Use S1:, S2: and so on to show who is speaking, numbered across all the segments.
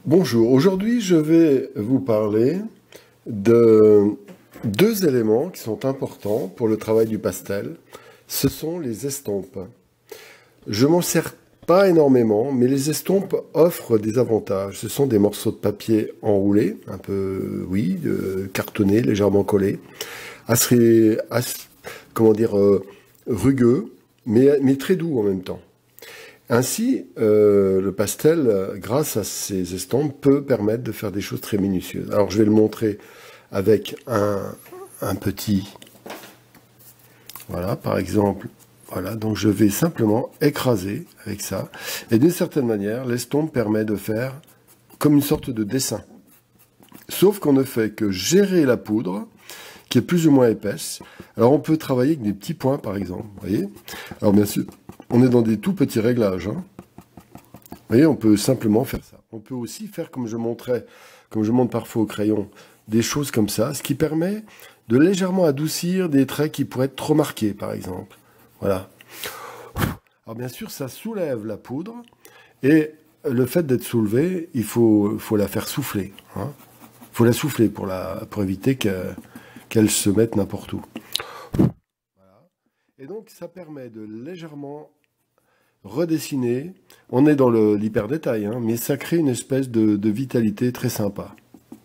S1: Bonjour, aujourd'hui je vais vous parler de deux éléments qui sont importants pour le travail du pastel. Ce sont les estompes. Je m'en sers pas énormément, mais les estompes offrent des avantages. Ce sont des morceaux de papier enroulés, un peu, oui, cartonnés, légèrement collés, comment dire, rugueux, mais très doux en même temps. Ainsi, le pastel, grâce à ces estampes, peut permettre de faire des choses très minutieuses. Alors, je vais le montrer avec un petit... Voilà, par exemple, voilà, donc je vais simplement écraser avec ça. Et d'une certaine manière, l'estompe permet de faire comme une sorte de dessin. Sauf qu'on ne fait que gérer la poudre, qui est plus ou moins épaisse. Alors, on peut travailler avec des petits points, par exemple, vous voyez. Alors, bien sûr, on est dans des tout petits réglages. Hein. Vous voyez, on peut simplement faire ça. On peut aussi faire, comme je montrais, comme je montre parfois au crayon, des choses comme ça, ce qui permet de légèrement adoucir des traits qui pourraient être trop marqués, par exemple. Voilà. Alors, bien sûr, ça soulève la poudre, et le fait d'être soulevé, il faut la faire souffler. Hein. Il faut la souffler pour éviter qu'elle se mette n'importe où. Voilà. Et donc, ça permet de légèrement redessiner. On est dans l'hyper détail, hein, mais ça crée une espèce de vitalité très sympa.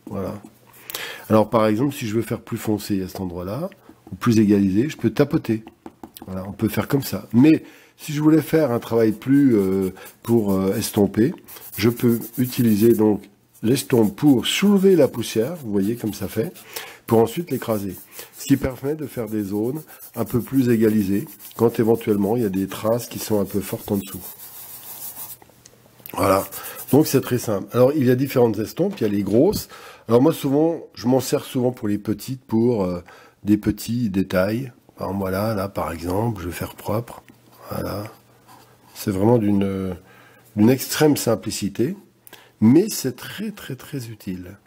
S1: Voilà. Alors, par exemple, si je veux faire plus foncé à cet endroit-là, ou plus égalisé, je peux tapoter. Voilà, on peut faire comme ça. Mais si je voulais faire un travail plus pour estomper, je peux utiliser donc l'estompe pour soulever la poussière, vous voyez comme ça fait, pour ensuite l'écraser. Ce qui permet de faire des zones un peu plus égalisées, quand éventuellement il y a des traces qui sont un peu fortes en dessous. Voilà, donc c'est très simple. Alors il y a différentes estompes, il y a les grosses. Alors moi souvent, je m'en sers souvent pour les petites, pour des petits détails. Alors voilà, là par exemple, je vais faire propre. Voilà, c'est vraiment d'une extrême simplicité, mais c'est très très très utile.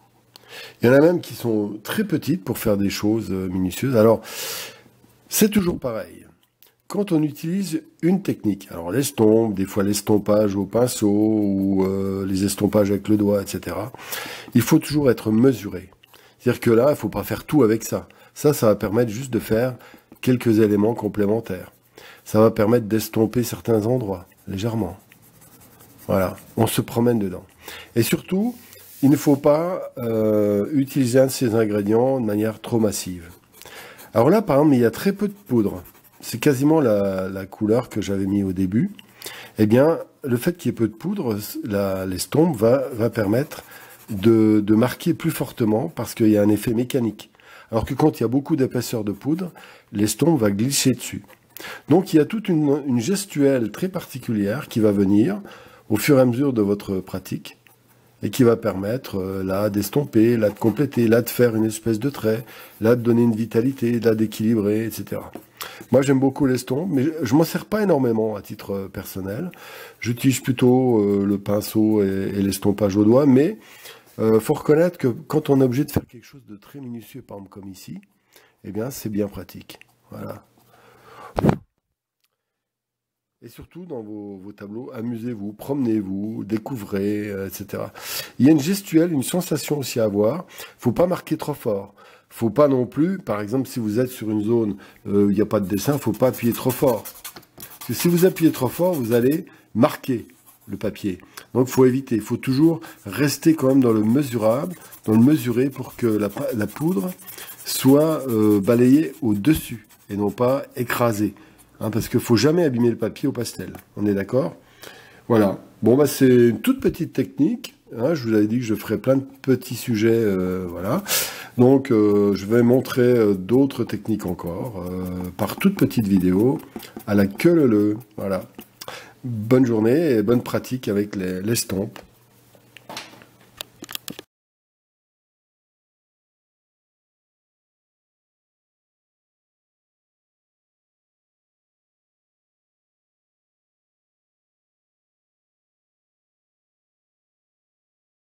S1: Il y en a même qui sont très petites pour faire des choses minutieuses. Alors, c'est toujours pareil. Quand on utilise une technique, alors l'estompe, des fois l'estompage au pinceau, ou les estompages avec le doigt, etc., il faut toujours être mesuré. C'est-à-dire que là, il ne faut pas faire tout avec ça. Ça va permettre juste de faire quelques éléments complémentaires. Ça va permettre d'estomper certains endroits, légèrement. Voilà, on se promène dedans. Et surtout, il ne faut pas utiliser un de ces ingrédients de manière trop massive. Alors là, par exemple, il y a très peu de poudre. C'est quasiment la couleur que j'avais mis au début. Eh bien, le fait qu'il y ait peu de poudre, l'estompe va permettre de marquer plus fortement parce qu'il y a un effet mécanique. Alors que quand il y a beaucoup d'épaisseur de poudre, l'estompe va glisser dessus. Donc il y a toute une gestuelle très particulière qui va venir au fur et à mesure de votre pratique, et qui va permettre là d'estomper, là de compléter, là de faire une espèce de trait, là de donner une vitalité, là d'équilibrer, etc. Moi j'aime beaucoup l'estompe, mais je m'en sers pas énormément à titre personnel. J'utilise plutôt le pinceau et l'estompage au doigt, mais faut reconnaître que quand on est obligé de faire quelque chose de très minutieux, par exemple comme ici, eh bien c'est bien pratique. Voilà. Et surtout, dans vos tableaux, amusez-vous, promenez-vous, découvrez, etc. Il y a une gestuelle, une sensation aussi à avoir. Faut pas marquer trop fort. Faut pas non plus, par exemple, si vous êtes sur une zone où il n'y a pas de dessin, faut pas appuyer trop fort. Parce que si vous appuyez trop fort, vous allez marquer le papier. Donc, faut éviter. Il faut toujours rester quand même dans le mesurable, dans le mesuré, pour que la poudre soit balayée au-dessus et non pas écrasée. Hein, parce qu'il ne faut jamais abîmer le papier au pastel. On est d'accord? Voilà. Bon, bah, c'est une toute petite technique. Hein, je vous avais dit que je ferais plein de petits sujets. Voilà. Donc, je vais montrer d'autres techniques encore par toutes petites vidéos à la queue leu. Voilà. Bonne journée et bonne pratique avec l'estompe.